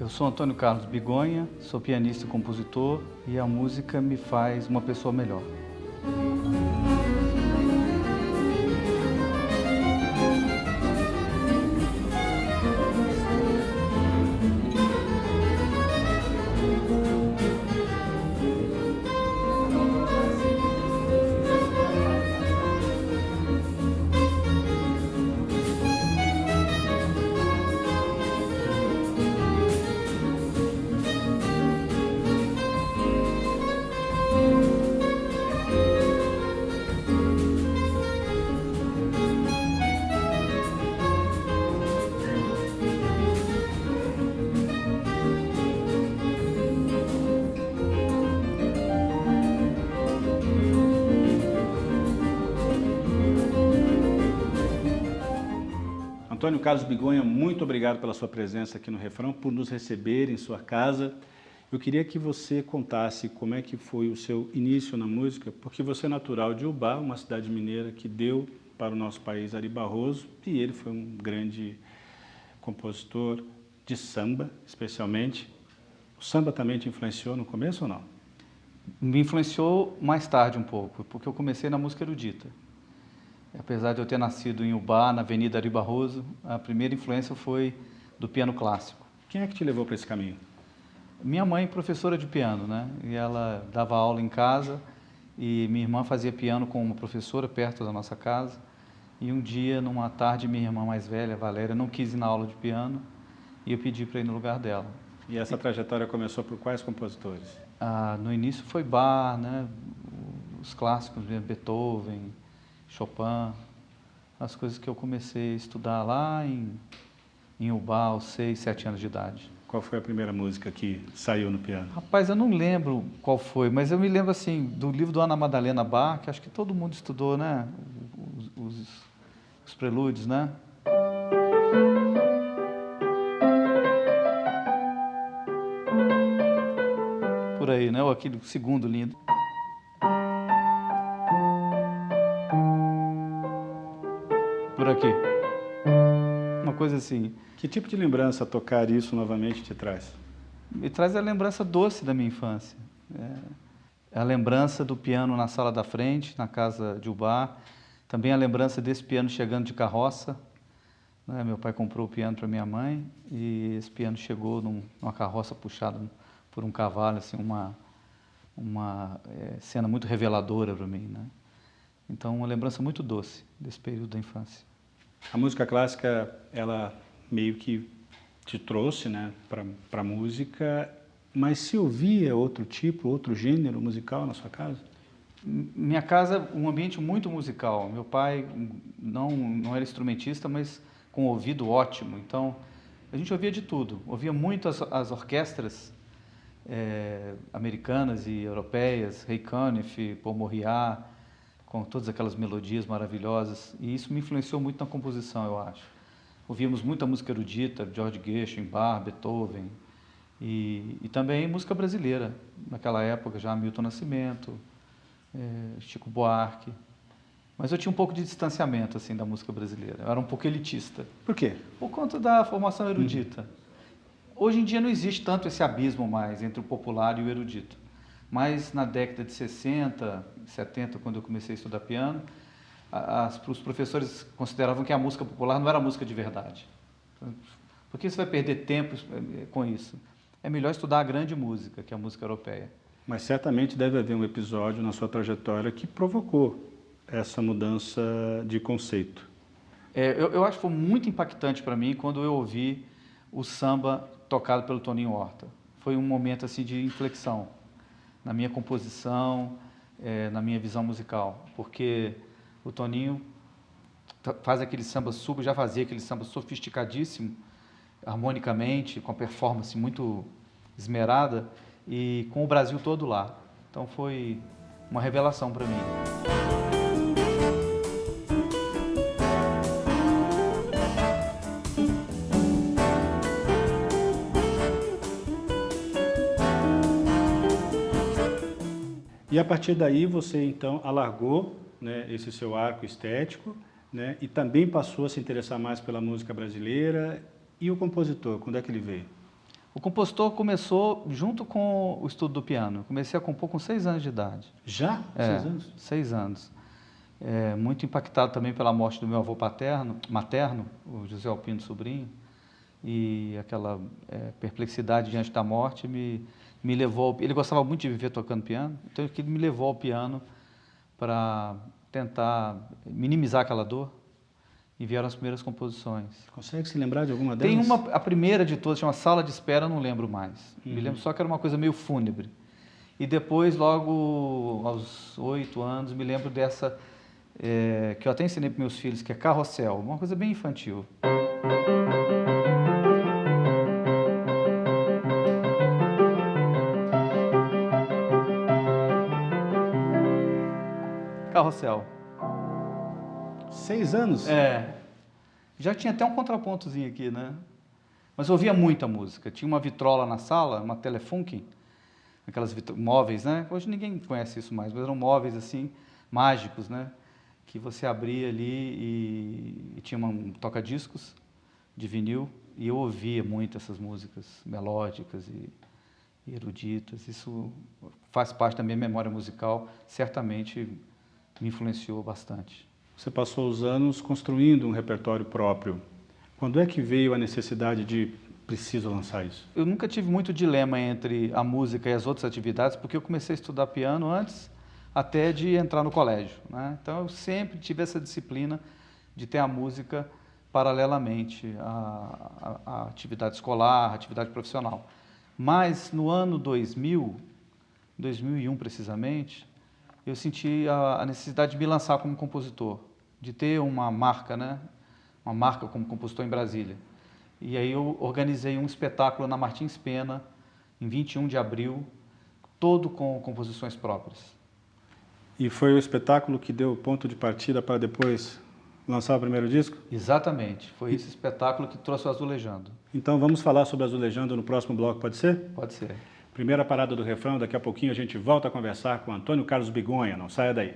Eu sou Antônio Carlos Bigonha, sou pianista e compositor e a música me faz uma pessoa melhor. Antônio Carlos Bigonha, muito obrigado pela sua presença aqui no Refrão, por nos receber em sua casa. Eu queria que você contasse como é que foi o seu início na música, porque você é natural de Ubá, uma cidade mineira que deu para o nosso país Ari Barroso, e ele foi um grande compositor de samba, especialmente. O samba também te influenciou no começo ou não? Me influenciou mais tarde um pouco, porque eu comecei na música erudita. Apesar de eu ter nascido em Ubá, na Avenida Ari Barroso, a primeira influência foi do piano clássico. Quem é que te levou para esse caminho? Minha mãe, professora de piano, né? E ela dava aula em casa e minha irmã fazia piano com uma professora perto da nossa casa. E um dia, numa tarde, minha irmã mais velha, Valéria, não quis ir na aula de piano e eu pedi para ir no lugar dela. E essa trajetória começou por quais compositores? No início foi Bach, né? Os clássicos, Beethoven, Chopin, as coisas que eu comecei a estudar lá em Ubá, aos 6, 7 anos de idade. Qual foi a primeira música que saiu no piano? Rapaz, eu não lembro qual foi, mas eu me lembro assim, do livro do Ana Madalena Bach, que acho que todo mundo estudou, né? Os prelúdios, né? Por aí, né? Aquele segundo lindo. Por aqui. Uma coisa assim. Que tipo de lembrança tocar isso novamente te traz? Me traz a lembrança doce da minha infância. A lembrança do piano na sala da frente, na casa de Ubá. Também a lembrança desse piano chegando de carroça. Né? Meu pai comprou o piano para minha mãe e esse piano chegou numa carroça puxada por um cavalo, assim, uma cena muito reveladora para mim, né? Então, uma lembrança muito doce desse período da infância. A música clássica, ela meio que te trouxe, né, para a música, mas se ouvia outro tipo, outro gênero musical na sua casa? Minha casa, um ambiente muito musical. Meu pai não era instrumentista, mas com ouvido ótimo. Então, a gente ouvia de tudo. Ouvia muito as orquestras americanas e europeias, Ray Conniff, Paul Moriarty, com todas aquelas melodias maravilhosas, e isso me influenciou muito na composição, eu acho. Ouvíamos muita música erudita, George Gershwin, Bach, Beethoven, e também música brasileira, naquela época já Milton Nascimento, Chico Buarque. Mas eu tinha um pouco de distanciamento assim, da música brasileira, eu era um pouco elitista. Por quê? Por conta da formação erudita. Hoje em dia não existe tanto esse abismo mais entre o popular e o erudito. Mas na década de 60, 70, quando eu comecei a estudar piano, os professores consideravam que a música popular não era música de verdade. Por que você vai perder tempo com isso? É melhor estudar a grande música, que é a música europeia. Mas certamente deve haver um episódio na sua trajetória que provocou essa mudança de conceito. Eu acho que foi muito impactante para mim quando eu ouvi o samba tocado pelo Toninho Horta. Foi um momento assim, de inflexão na minha composição, na minha visão musical, porque o Toninho faz aquele samba já fazia aquele samba sofisticadíssimo, harmonicamente, com a performance muito esmerada e com o Brasil todo lá. Então foi uma revelação para mim. E a partir daí você então alargou, né, esse seu arco estético, né, e também passou a se interessar mais pela música brasileira. E o compositor, quando é que ele veio? O compositor começou junto com o estudo do piano. Eu comecei a compor com 6 anos de idade. Já? 6 anos? 6 anos. Muito impactado também pela morte do meu avô materno, o José Alpino Sobrinho, e aquela perplexidade diante da morte me levou... Ele gostava muito de viver tocando piano, então ele me levou ao piano para tentar minimizar aquela dor, e vieram as primeiras composições. Consegue se lembrar de alguma delas? Tem a primeira de todas, chama Sala de Espera, não lembro mais. Me lembro só que era uma coisa meio fúnebre. E depois, logo aos 8 anos, me lembro dessa, que eu até ensinei para meus filhos, que é Carrossel, uma coisa bem infantil. Carrossel. 6 anos? Já tinha até um contrapontozinho aqui, né? Mas eu ouvia muita música. Tinha uma vitrola na sala, uma Telefunken, aquelas móveis, né? Hoje ninguém conhece isso mais, mas eram móveis assim, mágicos, né? Que você abria ali e tinha um toca-discos de vinil, e eu ouvia muito essas músicas melódicas e eruditas. Isso faz parte da minha memória musical, certamente me influenciou bastante. Você passou os anos construindo um repertório próprio. Quando é que veio a necessidade de preciso lançar isso? Eu nunca tive muito dilema entre a música e as outras atividades, porque eu comecei a estudar piano antes até de entrar no colégio, né? Então eu sempre tive essa disciplina de ter a música paralelamente à atividade escolar, à atividade profissional. Mas no ano 2001 precisamente, eu senti a necessidade de me lançar como compositor, de ter uma marca, né? Uma marca como compositor em Brasília. E aí eu organizei um espetáculo na Martins Pena, em 21 de abril, todo com composições próprias. E foi o espetáculo que deu o ponto de partida para depois lançar o primeiro disco? Exatamente, foi esse espetáculo que trouxe o Azulejando. Então vamos falar sobre Azulejando no próximo bloco, pode ser? Pode ser. Primeira parada do refrão, daqui a pouquinho a gente volta a conversar com Antônio Carlos Bigonha, não saia daí.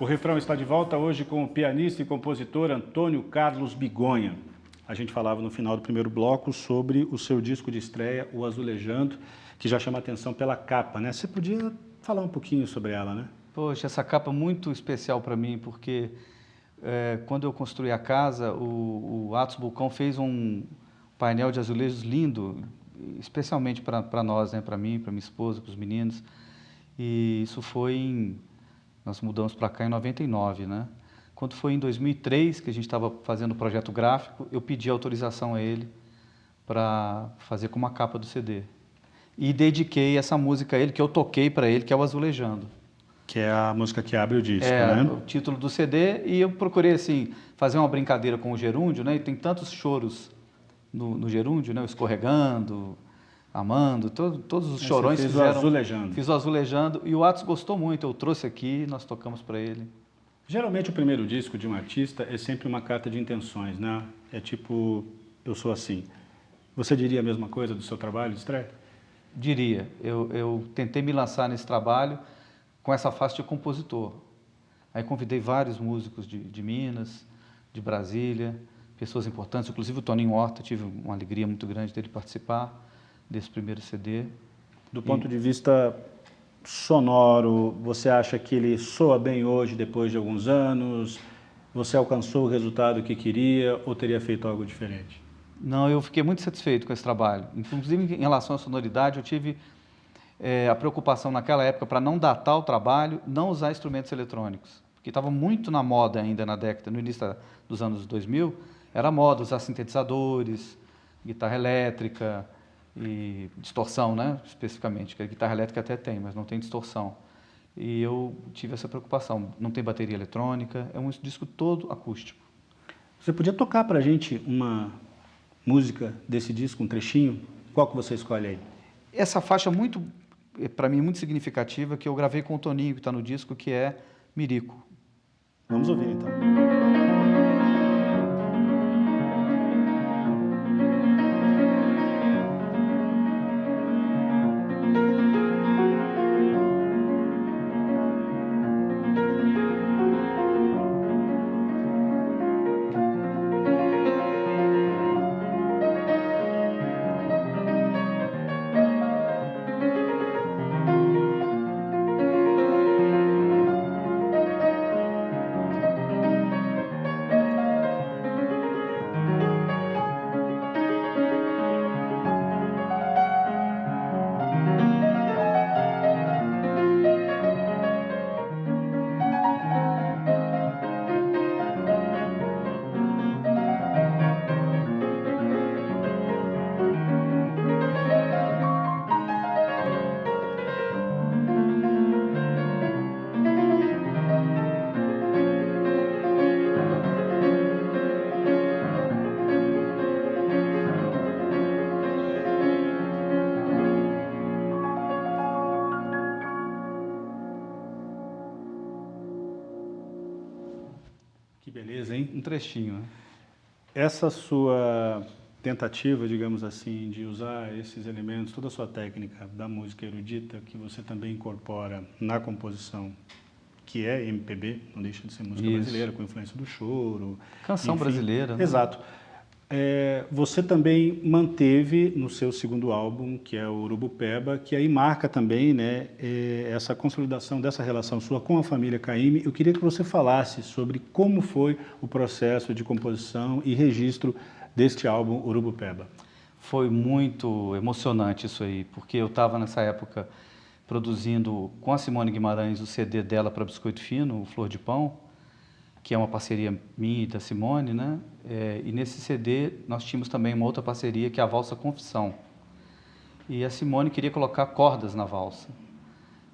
O refrão está de volta hoje com o pianista e compositor Antônio Carlos Bigonha. A gente falava no final do primeiro bloco sobre o seu disco de estreia, O Azulejando, que já chama atenção pela capa, né? Você podia falar um pouquinho sobre ela, né? Poxa, essa capa é muito especial para mim, porque quando eu construí a casa, o Atos Bulcão fez um painel de azulejos lindo, especialmente para nós, né? Para mim, para minha esposa, para os meninos. E isso foi nós mudamos para cá em 99, né? Quando foi em 2003 que a gente estava fazendo o projeto gráfico, eu pedi autorização a ele para fazer como a capa do CD. E dediquei essa música a ele, que eu toquei para ele, que é o Azulejando. Que é a música que abre o disco, né? O título do CD, e eu procurei, assim, fazer uma brincadeira com o gerúndio, né? E tem tantos choros no gerúndio, né? O Escorregando, Amando, todos os chorões fizeram. Fizeram, o Azulejando. Fiz o Azulejando, e o Atos gostou muito, eu trouxe aqui, nós tocamos para ele. Geralmente o primeiro disco de um artista é sempre uma carta de intenções, né? É tipo, eu sou assim. Você diria a mesma coisa do seu trabalho de estreia? Diria. Eu tentei me lançar nesse trabalho com essa face de compositor. Aí convidei vários músicos de Minas, de Brasília, pessoas importantes, inclusive o Toninho Horta, tive uma alegria muito grande dele participar desse primeiro CD. Do ponto de vista sonoro, você acha que ele soa bem hoje, depois de alguns anos? Você alcançou o resultado que queria ou teria feito algo diferente? Não, eu fiquei muito satisfeito com esse trabalho. Inclusive, em relação à sonoridade, eu tive a preocupação naquela época para não datar o trabalho, não usar instrumentos eletrônicos. Porque estava muito na moda ainda na década, no início dos anos 2000, era moda usar sintetizadores, guitarra elétrica e distorção, né, especificamente, que a guitarra elétrica até tem, mas não tem distorção. E eu tive essa preocupação, não tem bateria eletrônica, é um disco todo acústico. Você podia tocar para a gente uma música desse disco, um trechinho? Qual que você escolhe aí? Essa faixa para mim, muito significativa, que eu gravei com o Toninho, que está no disco, que é Mirico. Vamos ouvir então. Que beleza, hein? Um trechinho, né? Essa sua tentativa, digamos assim, de usar esses elementos, toda a sua técnica da música erudita, que você também incorpora na composição, que é MPB, não deixa de ser música brasileira, com influência do choro. Canção brasileira, né? Exato. Você também manteve no seu segundo álbum, que é o Urubupeba, que aí marca também, né, essa consolidação dessa relação sua com a família Caymmi. Eu queria que você falasse sobre como foi o processo de composição e registro deste álbum Urubupeba. Foi muito emocionante isso aí, porque eu estava nessa época produzindo com a Simone Guimarães o CD dela para Biscoito Fino, o Flor de Pão, que é uma parceria minha e da Simone, né? E nesse CD nós tínhamos também uma outra parceria, que é a Valsa Confissão. E a Simone queria colocar cordas na valsa.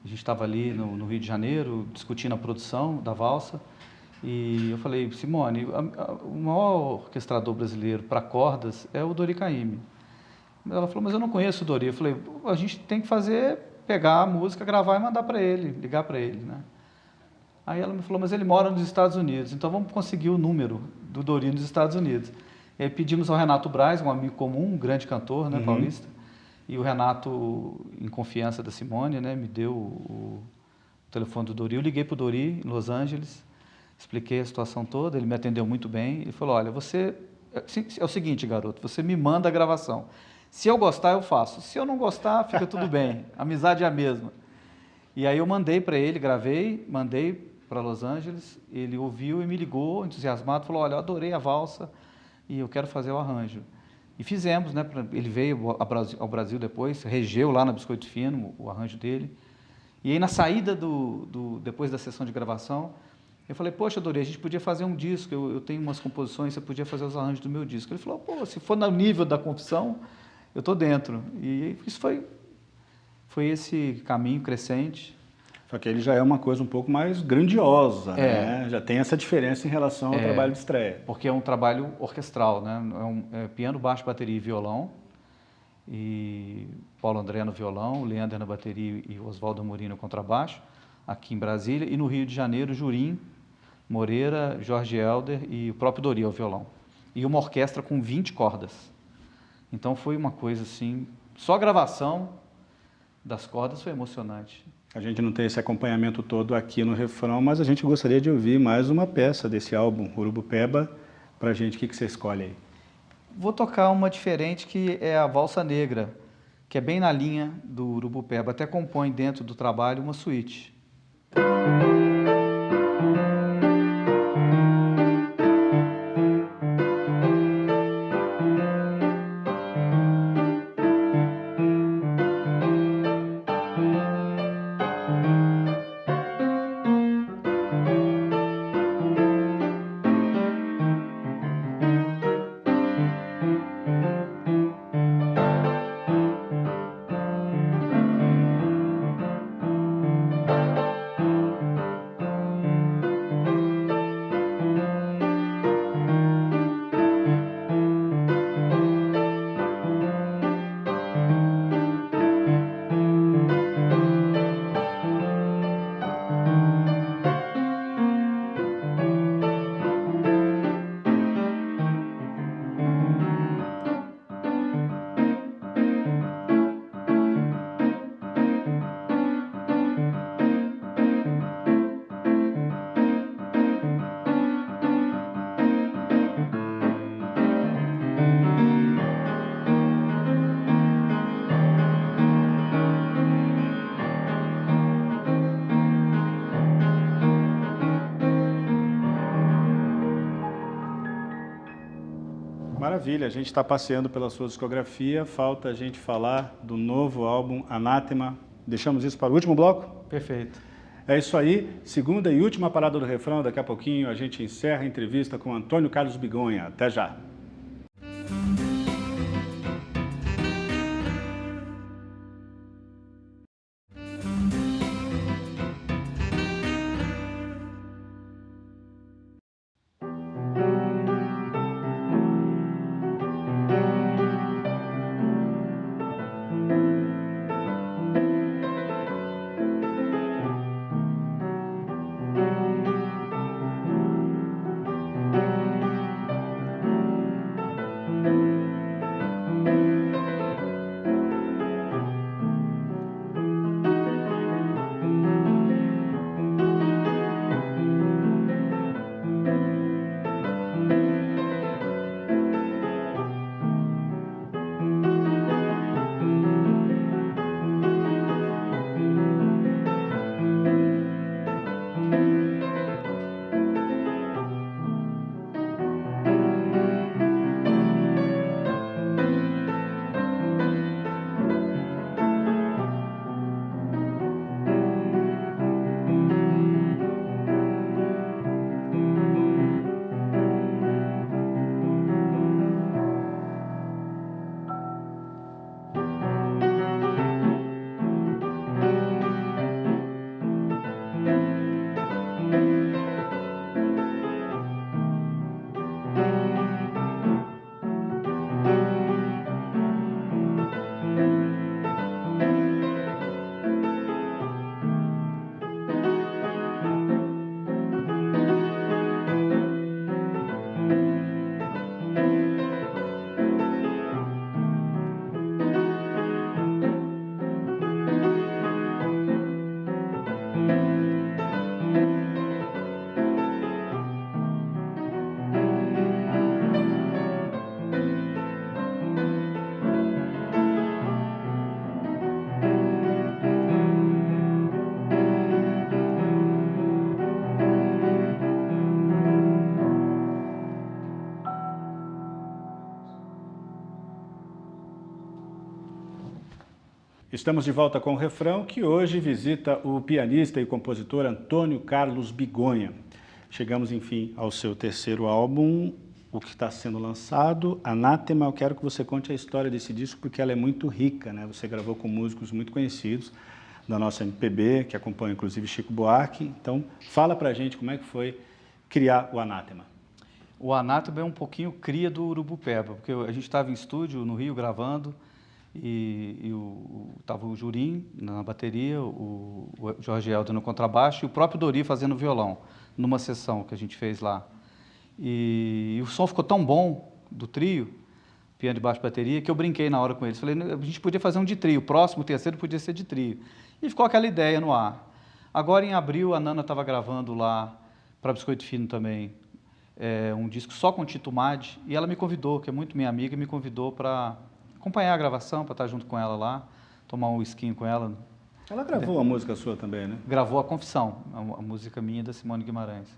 A gente estava ali no Rio de Janeiro, discutindo a produção da valsa, e eu falei, Simone, o maior orquestrador brasileiro para cordas é o Dori Caymmi. Ela falou, mas eu não conheço o Dori. Eu falei, a gente tem que pegar a música, gravar e mandar para ele, ligar para ele, né? Aí ela me falou, mas ele mora nos Estados Unidos, então vamos conseguir o número do Dori nos Estados Unidos. E aí pedimos ao Renato Braz, um amigo comum, um grande cantor, né, paulista, e o Renato, em confiança da Simone, né, me deu o telefone do Dori. Eu liguei para o Dori, em Los Angeles, expliquei a situação toda, ele me atendeu muito bem, e falou, olha, é o seguinte, garoto, você me manda a gravação. Se eu gostar, eu faço. Se eu não gostar, fica tudo bem, a amizade é a mesma. E aí eu mandei para ele, gravei, mandei para Los Angeles, ele ouviu e me ligou, entusiasmado, falou, olha, eu adorei a valsa e eu quero fazer o arranjo. E fizemos, né? Ele veio ao Brasil depois, regeu lá na Biscoito Fino o arranjo dele. E aí na saída depois da sessão de gravação, eu falei, poxa, Dori, a gente podia fazer um disco, eu tenho umas composições, você podia fazer os arranjos do meu disco. Ele falou, pô, se for no nível da Confissão, eu estou dentro. E isso foi esse caminho crescente. Só que ele já é uma coisa um pouco mais grandiosa, né? Já tem essa diferença em relação ao trabalho de estreia. Porque é um trabalho orquestral, né? É piano, baixo, bateria e violão. E Paulo André no violão, Leander na bateria e Oswaldo Amorim no contrabaixo, aqui em Brasília. E no Rio de Janeiro, Jurim, Moreira, Jorge Helder e o próprio Dori ao violão. E uma orquestra com 20 cordas. Então foi uma coisa assim, só a gravação das cordas foi emocionante. A gente não tem esse acompanhamento todo aqui no refrão, mas a gente gostaria de ouvir mais uma peça desse álbum, Urubupeba, pra gente. O que você escolhe aí? Vou tocar uma diferente, que é a Valsa Negra, que é bem na linha do Urubupeba, até compõe dentro do trabalho uma suíte. Maravilha, a gente está passeando pela sua discografia, falta a gente falar do novo álbum Anátema. Deixamos isso para o último bloco? Perfeito. É isso aí, segunda e última parada do refrão, daqui a pouquinho a gente encerra a entrevista com Antônio Carlos Bigonha. Até já! Estamos de volta com o refrão, que hoje visita o pianista e compositor Antônio Carlos Bigonha. Chegamos, enfim, ao seu terceiro álbum, o que está sendo lançado, Anátema. Eu quero que você conte a história desse disco, porque ela é muito rica, né? Você gravou com músicos muito conhecidos da nossa MPB, que acompanha inclusive Chico Buarque. Então, fala pra gente como é que foi criar o Anátema. O Anátema é um pouquinho cria do Urubupeba, porque a gente estava em estúdio no Rio gravando, e estava o Jurim na bateria, o Jorge Helder no contrabaixo e o próprio Dori fazendo violão, numa sessão que a gente fez lá. E o som ficou tão bom do trio, piano e baixo e bateria, que eu brinquei na hora com eles. Falei, a gente podia fazer um de trio, o próximo, o terceiro, podia ser de trio. E ficou aquela ideia no ar. Agora, em abril, a Nana estava gravando lá, para Biscoito Fino também, um disco só com Tito Madi, e ela me convidou, que é muito minha amiga, me convidou para acompanhar a gravação, para estar junto com ela lá, tomar um whisky com ela. Ela gravou uma música sua também, né? Gravou A Confissão, a música minha da Simone Guimarães.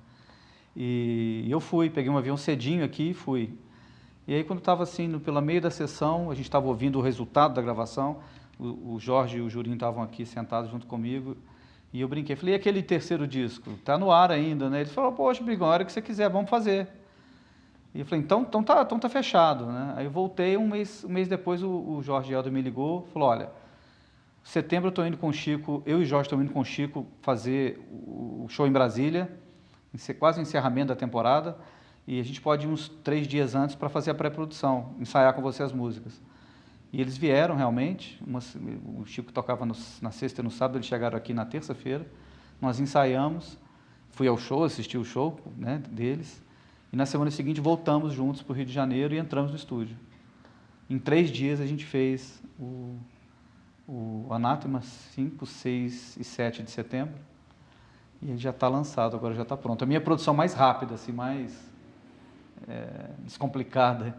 E eu fui, peguei um avião cedinho aqui e fui. E aí, quando estava assim, pela meio da sessão, a gente estava ouvindo o resultado da gravação, o Jorge e o Jurim estavam aqui sentados junto comigo, e eu brinquei, falei, e aquele terceiro disco? Está no ar ainda, né? Ele falou, poxa, Brigão, a hora que você quiser, vamos fazer. E eu falei, então tá fechado, né? Aí eu voltei, um mês depois o Jorge Helder me ligou, falou, olha, setembro eu estou indo com o Chico, eu e o Jorge estamos indo com o Chico fazer o show em Brasília, quase o encerramento da temporada, e a gente pode ir uns 3 dias antes para fazer a pré-produção, ensaiar com você as músicas. E eles vieram realmente, o Chico tocava na sexta e no sábado, eles chegaram aqui na terça-feira, nós ensaiamos, fui ao show, assisti o show, né, deles, e na semana seguinte voltamos juntos para o Rio de Janeiro e entramos no estúdio. Em 3 dias a gente fez o Anátema, 5, 6 e 7 de setembro, e ele já está lançado, agora já está pronto. A minha produção mais rápida, assim, mais descomplicada.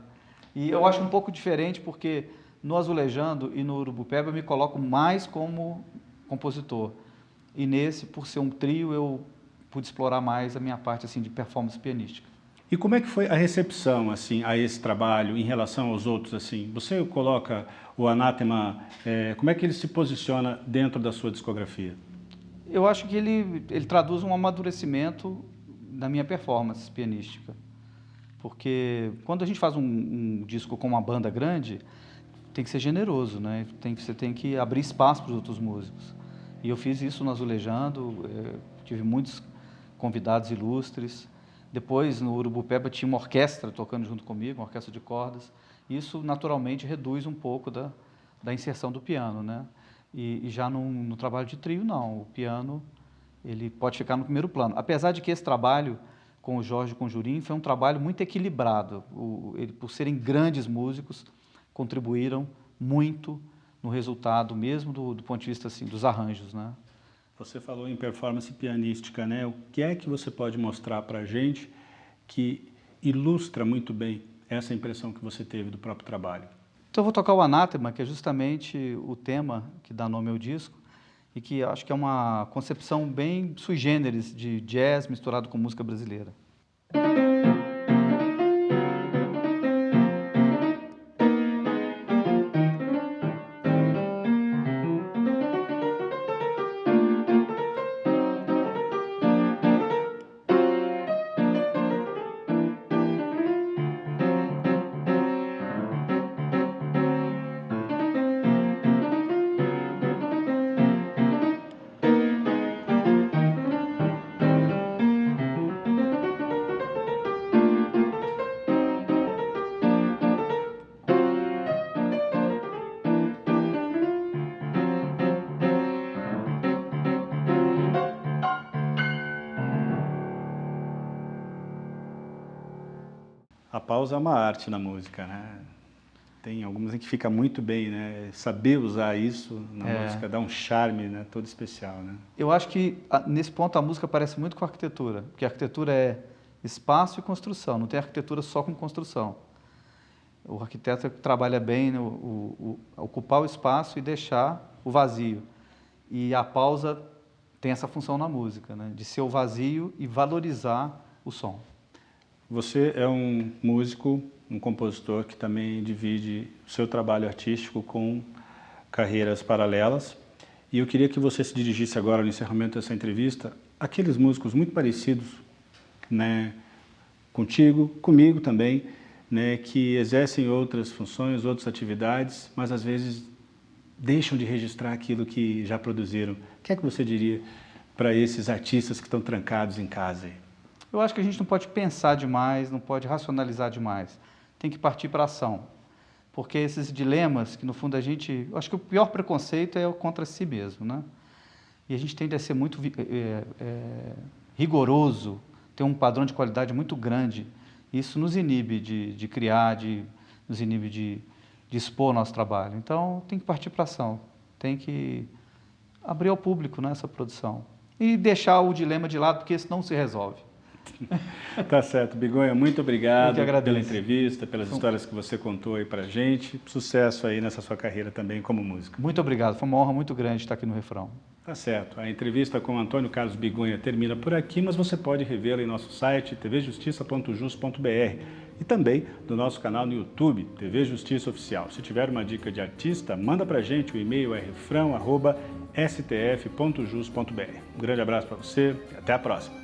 E eu acho um pouco diferente porque no Azulejando e no Urubupeba eu me coloco mais como compositor. E nesse, por ser um trio, eu pude explorar mais a minha parte assim, de performance pianística. E como é que foi a recepção, assim, a esse trabalho em relação aos outros, assim? Você coloca o Anátema, como é que ele se posiciona dentro da sua discografia? Eu acho que ele traduz um amadurecimento da minha performance pianística. Porque quando a gente faz um disco com uma banda grande, tem que ser generoso, né? Você tem que abrir espaço para os outros músicos. E eu fiz isso no Azulejando, tive muitos convidados ilustres. Depois, no Urubupeba, tinha uma orquestra tocando junto comigo, uma orquestra de cordas. Isso, naturalmente, reduz um pouco da inserção do piano, né? E já no trabalho de trio, não. O piano, ele pode ficar no primeiro plano. Apesar de que esse trabalho com o Jorge e com o Jurim foi um trabalho muito equilibrado. Por serem grandes músicos, contribuíram muito no resultado, mesmo do ponto de vista assim, dos arranjos, né? Você falou em performance pianística, né? O que é que você pode mostrar para a gente que ilustra muito bem essa impressão que você teve do próprio trabalho? Então eu vou tocar o Anátema, que é justamente o tema que dá nome ao disco, e que acho que é uma concepção bem sui generis de jazz misturado com música brasileira. A pausa é uma arte na música, né? Tem algumas em que fica muito bem, né? Saber usar isso na música dá um charme, né? Todo especial, né? Eu acho que, nesse ponto, a música parece muito com a arquitetura, porque a arquitetura é espaço e construção, não tem arquitetura só com construção. O arquiteto trabalha bem no ocupar o espaço e deixar o vazio. E a pausa tem essa função na música, né? De ser o vazio e valorizar o som. Você é um músico, um compositor que também divide o seu trabalho artístico com carreiras paralelas. E eu queria que você se dirigisse agora no encerramento dessa entrevista àqueles músicos muito parecidos, né, contigo, comigo também, né, que exercem outras funções, outras atividades, mas às vezes deixam de registrar aquilo que já produziram. O que é que você diria para esses artistas que estão trancados em casa aí? Eu acho que a gente não pode pensar demais, não pode racionalizar demais. Tem que partir para a ação. Porque esses dilemas, que no fundo a gente... Eu acho que o pior preconceito é o contra si mesmo, né? E a gente tende a ser muito rigoroso, ter um padrão de qualidade muito grande. Isso nos inibe de criar, nos inibe de expor o nosso trabalho. Então, tem que partir para a ação. Tem que abrir ao público, né, essa produção. E deixar o dilema de lado, porque isso não se resolve. Tá certo, Bigonha, muito obrigado pela entrevista, pelas histórias que você contou aí pra gente. Sucesso aí nessa sua carreira também como músico. Muito obrigado, foi uma honra muito grande estar aqui no Refrão. Tá certo, a entrevista com Antônio Carlos Bigonha termina por aqui, mas você pode revê-la em nosso site tvjustiça.jus.br e também no nosso canal no YouTube, TV Justiça Oficial. Se tiver uma dica de artista, manda pra gente, o e-mail é refrão@stf.jus.br. Um grande abraço para você e até a próxima.